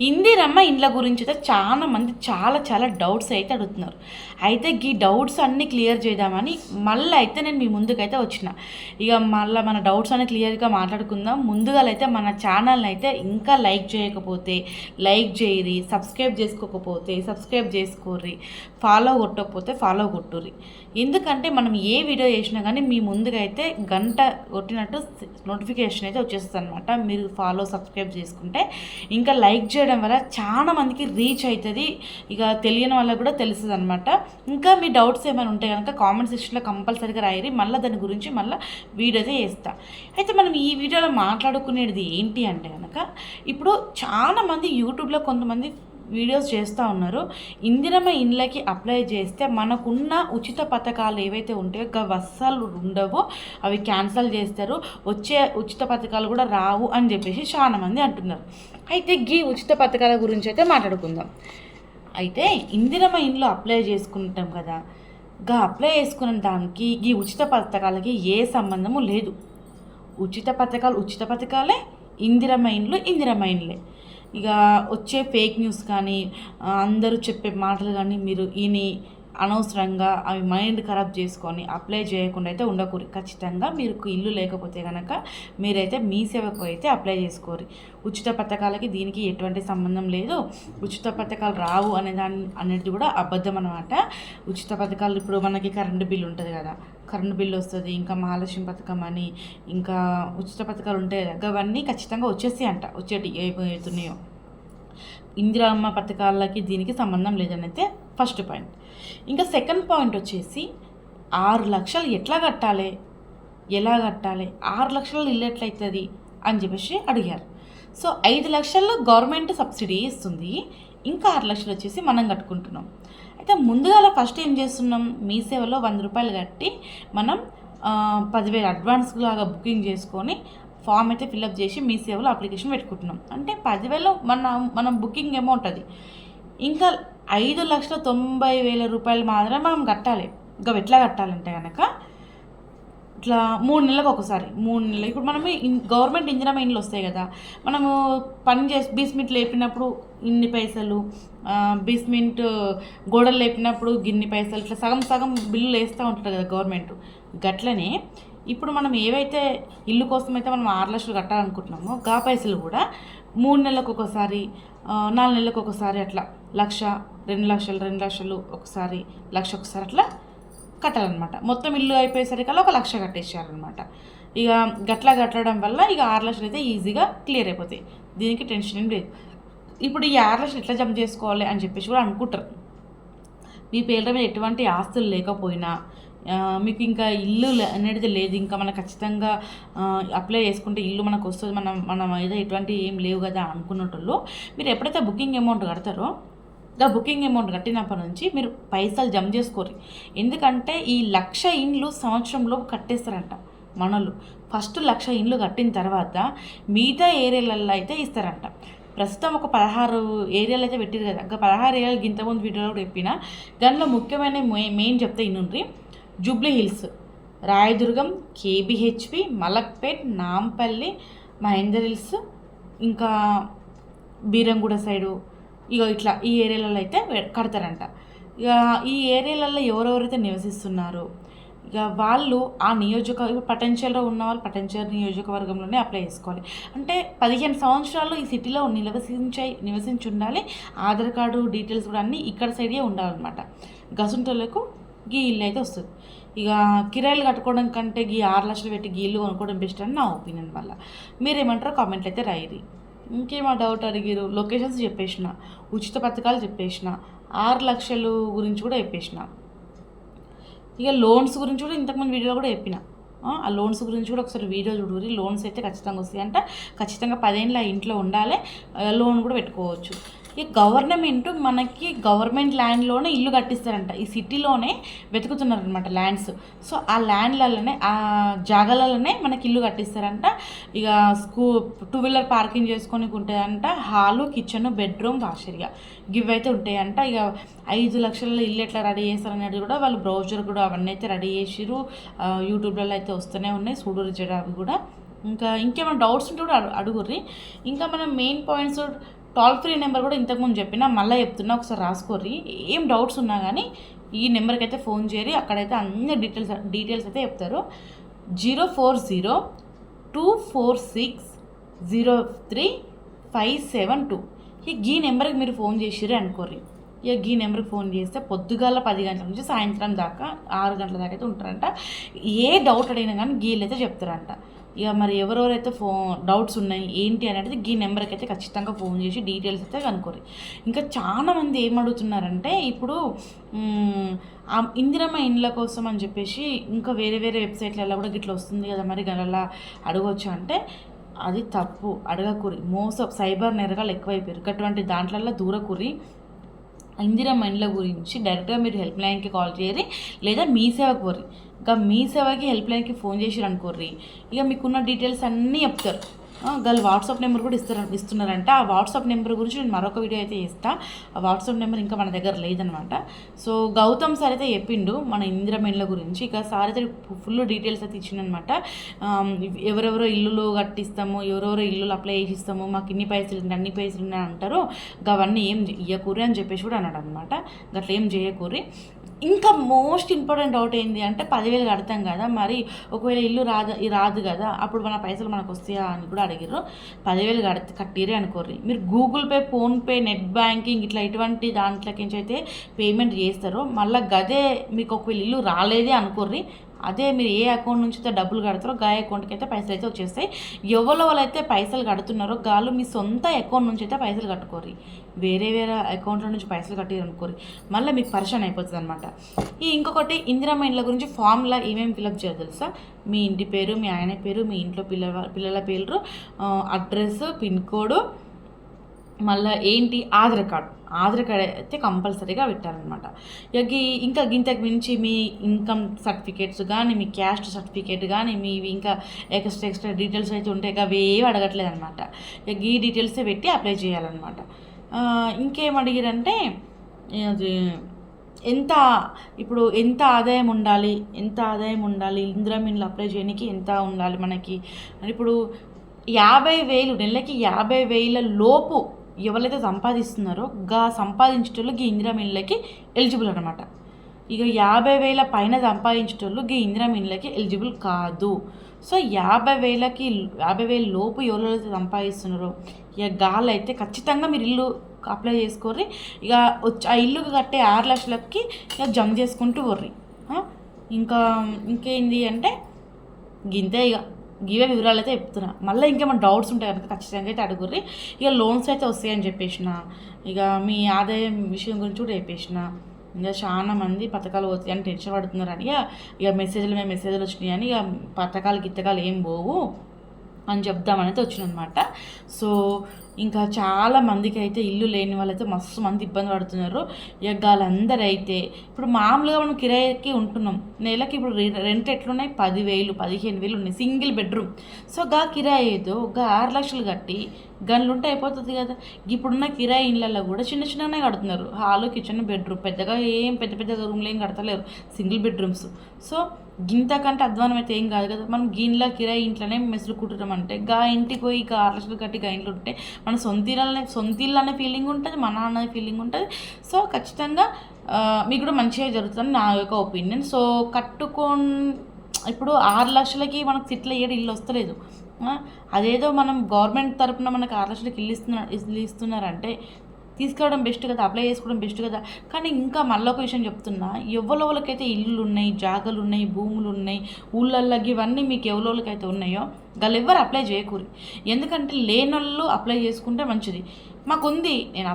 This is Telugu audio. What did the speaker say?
ఇందిరమ్మ ఇండ్ల గురించి అయితే చాలా మంది చాలా డౌట్స్ అయితే అడుగుతున్నారు. అయితే ఈ డౌట్స్ అన్నీ క్లియర్ చేద్దామని మళ్ళీ అయితే నేను మీ ముందుకైతే వచ్చిన. ఇక మళ్ళీ మన డౌట్స్ అన్నీ క్లియర్గా మాట్లాడుకుందాం. ముందుగా అయితే మన ఛానల్ని అయితే ఇంకా లైక్ చేయకపోతే లైక్ చేయరి, సబ్స్క్రైబ్ చేసుకోకపోతే సబ్స్క్రైబ్ చేసుకోర్రి, ఫాలో కొట్టకపోతే ఫాలో కొట్టుర్రి. ఎందుకంటే మనం ఏ వీడియో చేసినా కానీ మీ ముందుగా అయితే గంట కొట్టినట్టు నోటిఫికేషన్ అయితే వచ్చేస్తుంది అనమాట. మీరు ఫాలో సబ్స్క్రైబ్ చేసుకుంటే ఇంకా లైక్ చేయడం వల్ల చాలా మందికి రీచ్ అవుతుంది. ఇక తెలియని వాళ్ళకి కూడా తెలుస్తుంది అనమాట. ఇంకా మీ డౌట్స్ ఏమైనా ఉంటే కనుక కామెంట్ సెక్షన్లో కంపల్సరీగా రాయరి, మళ్ళీ దాని గురించి మళ్ళీ వీడియో అయితే చేస్తా. అయితే మనం ఈ వీడియోలో మాట్లాడుకునేది ఏంటి అంటే కనుక, ఇప్పుడు చాలామంది యూట్యూబ్లో కొంతమంది వీడియోస్ చేస్తూ ఉన్నారు. ఇందిరమ్మ ఇండ్లకి అప్లై చేస్తే మనకున్న ఉచిత పథకాలు ఏవైతే ఉంటాయో అవి అస్సలు ఉండవో, అవి క్యాన్సిల్ చేస్తారు, వచ్చే ఉచిత పథకాలు కూడా రావు అని చెప్పేసి చాలామంది అంటున్నారు. అయితే ఈ ఉచిత పథకాల గురించి అయితే మాట్లాడుకుందాం. అయితే ఇందిరమ్మ ఇండ్లు అప్లై చేసుకుంటాం కదా, అప్లై చేసుకున్న దానికి ఈ ఉచిత పథకాలకి ఏ సంబంధము లేదు. ఉచిత పథకాలే, ఇందిరమ్మ ఇండ్లే. ఇక వచ్చే ఫేక్ న్యూస్ కానీ అందరూ చెప్పే మాటలు కానీ మీరు ఈని అనవసరంగా అవి మైండ్ ఖరాబ్ చేసుకొని అప్లై చేయకుండా అయితే ఉండకూడదు. ఖచ్చితంగా మీరు ఇల్లు లేకపోతే కనుక మీరైతే మీ సేవకు అయితే అప్లై చేసుకోరు. ఉచిత పథకాలకి దీనికి ఎటువంటి సంబంధం లేదు. ఉచిత పథకాలు రావు అనేది కూడా అబద్ధం అనమాట. ఉచిత పథకాలు ఇప్పుడు మనకి కరెంటు బిల్లు ఉంటుంది కదా, కరెంటు బిల్లు వస్తుంది, ఇంకా మహాలక్ష్మి పథకం అని ఇంకా ఉచిత పథకాలు ఉంటాయి కదా, అవన్నీ ఖచ్చితంగా వచ్చేటి ఏమవుతున్నాయో. ఇందిరమ్మ పథకాలకి దీనికి సంబంధం లేదని అయితే ఫస్ట్ పాయింట్. ఇంకా సెకండ్ పాయింట్ వచ్చేసి 6 లక్షలు ఎట్లా కట్టాలి, ఎలా కట్టాలి, 6 లక్షలు ఇల్లు ఎట్లయితుంది అని చెప్పేసి అడిగారు. సో 5 లక్షలు గవర్నమెంట్ సబ్సిడీ ఇస్తుంది, ఇంకా 6 లక్షలు వచ్చేసి మనం కట్టుకుంటున్నాం. అయితే ముందుగా ఫస్ట్ ఏం చేస్తున్నాం, మీ సేవలో 100 రూపాయలు కట్టి మనం 10,000 అడ్వాన్స్ లాగా బుకింగ్ చేసుకొని ఫామ్ అయితే ఫిల్అప్ చేసి మీ సేవలో అప్లికేషన్ పెట్టుకుంటున్నాం. అంటే 10,000 మనం బుకింగ్ అమౌంట్ అది. ఇంకా 5,90,000 రూపాయలు మాత్రమే మనం కట్టాలి. ఇంకా ఎట్లా కట్టాలంటే కనుక ఇట్లా 3 నెలలకు ఒకసారి, 3 నెలలు. ఇప్పుడు మనం గవర్నమెంట్ ఇందిరమ్మ ఇండ్లు వస్తాయి కదా, మనము పని చేసి బేస్మెంట్ లేపినప్పుడు ఇన్ని పైసలు, బేస్మెంట్ గోడలు లేపినప్పుడు గిన్ని పైసలు, ఇట్లా సగం బిల్లులు వేస్తూ ఉంటుంది కదా గవర్నమెంట్. గట్లనే ఇప్పుడు మనం ఏవైతే ఇల్లు కోసం అయితే మనం 6 లక్షలు కట్టాలనుకుంటున్నామో గా పైసలు కూడా 3 నెలలకు ఒకసారి, 4 నెలలకు ఒకసారి అట్లా 1,00,000, 2 లక్షలు ఒకసారి, 1,00,000 ఒకసారి అట్లా కట్టాలన్నమాట. మొత్తం ఇల్లు అయిపోయేసరికల్లా 1,00,000 కట్టేసారనమాట. ఇక గట్లా కట్టడం వల్ల ఇక 6 లక్షలు అయితే ఈజీగా క్లియర్ అయిపోతాయి. దీనికి టెన్షన్ ఏం లేదు. ఇప్పుడు ఈ 6 లక్షలు ఎట్లా జమ చేసుకోవాలి అని చెప్పేసి కూడా అనుకుంటారు. మీ పేర్ల మీద ఎటువంటి ఆస్తులు లేకపోయినా, మీకు ఇంకా ఇల్లు అనేది లేదు, ఇంకా మనకు ఖచ్చితంగా అప్లై చేసుకుంటే ఇల్లు మనకు వస్తుంది, మనం ఏదో ఎటువంటి ఏం లేవు కదా అనుకున్నట్లు మీరు ఎప్పుడైతే బుకింగ్ అమౌంట్ కడతారో బుకింగ్ అమౌంట్ కట్టినప్పటి నుంచి మీరు పైసలు జమ చేసుకోరు. ఎందుకంటే ఈ 1,00,000 ఇండ్లు సంవత్సరంలో కట్టేస్తారంట మనోళ్ళు. ఫస్ట్ 1,00,000 ఇండ్లు కట్టిన తర్వాత మిగతా ఏరియాలలో అయితే ఇస్తారంట. ప్రస్తుతం ఒక 16 ఏరియాలు అయితే పెట్టారు కదా, ఇంకా 16 ఏరియాలు ఇంతకుముందు వీడియోలో కూడా చెప్పిన. దానిలో ముఖ్యమైన మెయిన్ చెప్తే ఇన్నుండ్రి. Jubilee Hills, Rayadurgam, KBHP, Malakpet, Nampally, Mahendra Hills, ఇంకా బీరంగూడ సైడు, ఇక ఇట్లా ఈ ఏరియాలలో అయితే కడతారంట. ఇక ఈ ఏరియాలలో ఎవరెవరైతే నివసిస్తున్నారో ఇక వాళ్ళు ఆ ఇప్పుడు పటంచెరులో ఉన్న వాళ్ళు పటంచెరు నియోజకవర్గంలోనే అప్లై చేసుకోవాలి. అంటే 15 సంవత్సరాలు ఈ సిటీలో నివసించి ఉండాలి. ఆధార్ కార్డు డీటెయిల్స్ కూడా అన్నీ ఇక్కడ సైడే ఉండాలన్నమాట. గసుంటోళ్ళకు గీ ఇల్లు అయితే వస్తుంది. ఇక కిరాయిలు కట్టుకోవడం కంటే గీ 6 లక్షలు పెట్టి గీ ఇల్లు కొనుక్కోవడం బెస్ట్ అని నా ఒపీనియన్ వల్ల. మీరేమంటారో కామెంట్లు అయితే రాయిరి. ఇంకేమో డౌట్ అడిగిరు, లొకేషన్స్ చెప్పేసిన, ఉచిత పథకాలు చెప్పేసిన, 6 లక్షలు గురించి కూడా చెప్పేసిన. ఇక లోన్స్ గురించి కూడా ఇంతకుముందు వీడియోలో కూడా చెప్పిన. ఆ లోన్స్ గురించి కూడా ఒకసారి వీడియో చూడురి. లోన్స్ అయితే ఖచ్చితంగా వస్తాయి అంట. ఖచ్చితంగా 10 ఏళ్ళ ఇంట్లో ఉండాలి, లోన్ కూడా పెట్టుకోవచ్చు. ఈ గవర్నమెంట్ మనకి గవర్నమెంట్ ల్యాండ్లోనే ఇల్లు కట్టిస్తారంట. ఈ సిటీలోనే వెతుకుతున్నారనమాట ల్యాండ్స్. సో ఆ ల్యాండ్లలోనే ఆ జాగాలలోనే మనకి ఇల్లు కట్టిస్తారంట. ఇక 2 వీలర్ పార్కింగ్ చేసుకొని ఉంటాయంట. Hall, kitchen, bedroom, wash area give అయితే ఉంటాయంట. ఇక 5 లక్షల ఇల్లు ఎట్లా రెడీ చేస్తారనేది కూడా వాళ్ళు బ్రౌజర్ కూడా అవన్నీ అయితే రెడీ చేసిరు. యూట్యూబ్లలో అయితే వస్తూనే ఉన్నాయి, చూడరు జడ అవి కూడా. ఇంకేమైనా డౌట్స్ ఉంటే కూడా అడుగుర్రి. ఇంకా మనం main points toll free number కూడా ఇంతకుముందు చెప్పినా, మళ్ళీ చెప్తున్నా, ఒకసారి రాసుకోర్రి. ఏం డౌట్స్ ఉన్నా కానీ ఈ నెంబర్కి అయితే ఫోన్ చేయరి, అక్కడైతే అన్ని డీటెయిల్స్ అయితే చెప్తారు. 04024603572. ఈ నెంబర్కి మీరు ఫోన్ చేసిర్రు అనుకోర్రి. ఈ నెంబర్కి ఫోన్ చేస్తే పొద్దుగాల 10 గంటల నుంచి సాయంత్రం దాకా 6 గంటల దాకా అయితే ఉంటారంట. ఏ డౌట్ అడిగినా కానీ వీళ్ళైతే చెప్తారంట. ఇక మరి ఎవరెవరైతే డౌట్స్ ఉన్నాయి ఏంటి అనేది ఈ నెంబర్కి అయితే ఖచ్చితంగా ఫోన్ చేసి డీటెయిల్స్ అయితే కనుక్కోరు. ఇంకా చాలామంది ఏం అడుగుతున్నారంటే, ఇప్పుడు ఇందిరమ్మ ఇండ్ల కోసం అని చెప్పేసి ఇంకా వేరే వెబ్సైట్లలో కూడా గిట్లా వస్తుంది కదా, మరి అలా అడగవచ్చు అంటే అది తప్పు. అడగకూరి, సైబర్ నేరగాలు ఎక్కువైపోయారు. అటువంటి దాంట్లలో దూరకూరి. ఇందిరమ్మ ఇండ్ల గురించి డైరెక్ట్గా మీరు హెల్ప్ లైన్కి కాల్ చేయరి, లేదా మీ సేవకు కోరి. ఇంకా మీ సేవకి హెల్ప్ లైన్కి ఫోన్ చేసి అనుకోర్రి. ఇక మీకున్న డీటెయిల్స్ అన్నీ చెప్తారు. వాళ్ళు వాట్సాప్ నెంబర్ కూడా ఇస్తున్నారంట. ఆ వాట్సాప్ నెంబర్ గురించి నేను మరొక వీడియో అయితే ఇస్తాను. ఆ వాట్సాప్ నెంబర్ ఇంకా మన దగ్గర లేదనమాట. సో గౌతమ్ సార్ అయితే చెప్పిండు మన ఇందిరమ్మ ఇండ్ల గురించి. ఇక సార్ అయితే ఫుల్ డీటెయిల్స్ అయితే ఇచ్చిండనమాట. ఎవరెవరో ఇల్లులు కట్టిస్తాము, ఎవరెవరో ఇల్లులు అప్లై చేసిస్తాము, మాకు ఇన్ని పైసలు అన్ని పైసలు ఉన్నాయి అంటారు. అవన్నీ ఏం ఇయ్యకూరి అని చెప్పేసి కూడా అన్నాడు అనమాట. అట్లా ఏం చేయకూరి. ఇంకా మోస్ట్ ఇంపార్టెంట్ డౌట్ ఏంటి అంటే, 10,000 కడతాం కదా, మరి ఒకవేళ ఇల్లు రాదు కదా, అప్పుడు మన పైసలు మనకు వస్తాయా అని కూడా అడిగారు. 10,000 కట్టిరే అనుకోర్రి. మీరు Google pay, PhonePe, net banking ఇట్లా ఇటువంటి దాంట్లోకి అయితే పేమెంట్ చేస్తారో, మళ్ళీ గదే మీకు ఒకవేళ ఇల్లు రాలేదే అనుకోర్రి, అదే మీరు ఏ అకౌంట్ నుంచి అయితే డబ్బులు కడతారో గా అకౌంట్కి అయితే పైసలు అయితే వచ్చేస్తాయి. ఎవరైతే పైసలు కడుతున్నారో గాలు మీ సొంత అకౌంట్ నుంచి అయితే పైసలు కట్టుకోరు. వేరే అకౌంట్ల నుంచి పైసలు కట్టారు అనుకోరు, మళ్ళీ మీకు పరిచయం అయిపోతుంది అనమాట. ఇంకొకటి, ఇందిరమ్మ ఇండ్ల గురించి ఫామ్లో ఏమేమి ఫిలప్ చేయాలి తెలుసా? మీ ఇంటి పేరు, మీ ఆయన పేరు, మీ ఇంట్లో పిల్లల పేరు, అడ్రస్, పిన్ కోడ్, మళ్ళీ ఏంటి ఆధార్ కార్డ్ అయితే కంపల్సరీగా పెట్టాలన్నమాట. ఇంకా ఇంతకు మించి మీ ఇన్కమ్ సర్టిఫికేట్స్ కానీ, మీ క్యాస్ట్ సర్టిఫికేట్ కానీ, మీవి ఇంకా ఎక్స్ట్రా డీటెయిల్స్ అయితే ఉంటాయి, అవి ఏవి అడగట్లేదు అనమాట. ఈ డీటెయిల్సే పెట్టి అప్లై చేయాలన్నమాట. ఇంకేం అడిగారంటే, అది ఎంత ఆదాయం ఉండాలి ఇందిరమ్మ ఇండ్లు అప్లై చేయడానికి ఎంత ఉండాలి మనకి. ఇప్పుడు 50,000 నెలకి 50,000 లోపు ఎవరైతే సంపాదిస్తున్నారో సంపాదించేటోళ్ళు ఇందిరమ్మ ఇండ్లకి ఎలిజిబుల్ అనమాట. ఇక 50,000 పైన సంపాదించేటోళ్ళు ఇందిరమ్మ ఇండ్లకి ఎలిజిబుల్ కాదు. సో 50,000 లోపు ఎవరైతే సంపాదిస్తున్నారో గాళ్ళు అయితే ఖచ్చితంగా మీరు ఇల్లు అప్లై చేసుకోర్రి. ఇక ఆ ఇల్లుకి కట్టే 6 లక్షలకి ఇక జమ చేసుకుంటూ వర్రి. ఇంకేంది అంటే గింతే. ఇవే వివరాలు అయితే చెప్తున్నా. మళ్ళీ ఇంకేమైనా డౌట్స్ ఉంటాయి కనుక ఖచ్చితంగా అయితే అడుగుర్రి. ఇక లోన్స్ అయితే వస్తాయని చెప్పేసిన, ఇక మీ ఆదాయం విషయం గురించి కూడా చెప్పేసిన. ఇంకా చాలా మంది పథకాలు పోతాయి అని టెన్షన్ పడుతున్నారని ఇక మెసేజ్లు వచ్చినాయని ఇక పథకాలు ఏం పోవు అని చెప్దామనైతే వచ్చినమాట. సో ఇంకా చాలా మందికి అయితే ఇల్లు లేని వాళ్ళైతే మస్తు మంది ఇబ్బంది పడుతున్నారు. ఇక వాళ్ళందరూ అయితే ఇప్పుడు మామూలుగా మనం కిరాయికి ఉంటున్నాం, నెలకి ఇప్పుడు రెంట్ ఎట్లున్నాయి 10,000 15,000 ఉన్నాయి సింగిల్ బెడ్రూమ్. సో కిరాయి ఏదో 6 లక్షలు కట్టి గన్లుంటే అయిపోతుంది కదా. ఇప్పుడున్న కిరాయి ఇళ్ళల్లో కూడా చిన్నగానే కడుతున్నారు. హాలు, కిచెన్, బెడ్రూమ్, పెద్దగా పెద్ద రూమ్లు ఏం కడతలేరు, సింగిల్ బెడ్రూమ్స్. సో గింతకంటే అధ్వానం అయితే ఏం కాదు కదా. మనం గిన్నెల కిరాయి ఇంట్లోనే మెసులు కుట్టుతామంటే ఇంటికి పోయి 6 లక్షలు కట్టి ఇంట్లో ఉంటే మన సొంత ఇల్లు అనే ఫీలింగ్ ఉంటుంది, మన అనే ఫీలింగ్ ఉంటుంది. సో ఖచ్చితంగా మీకు కూడా మంచిగా జరుగుతుంది నా యొక్క ఒపీనియన్. సో ఇప్పుడు 6 లక్షలకి మనకు సిట్లో ఇల్లు వస్తలేదు. అదేదో మనం గవర్నమెంట్ తరఫున మనకు 6 లక్షలకి ఇల్లు ఇస్తున్నారంటే తీసుకోవడం బెస్ట్ కదా, అప్లై చేసుకోవడం బెస్ట్ కదా. కానీ ఇంకా మళ్ళీ ఒక విషయం చెప్తున్నా, ఎవరికైతే ఇల్లులు ఉన్నాయి, జాగాలు ఉన్నాయి, భూములు ఉన్నాయి, ఊళ్ళల్లోకి ఇవన్నీ మీకు ఎవరికైతే ఉన్నాయో వాళ్ళు ఎవరు అప్లై చేయకూరి. ఎందుకంటే లేనోళ్ళు అప్లై చేసుకుంటే మంచిది. మాకుంది, నేను అప్లై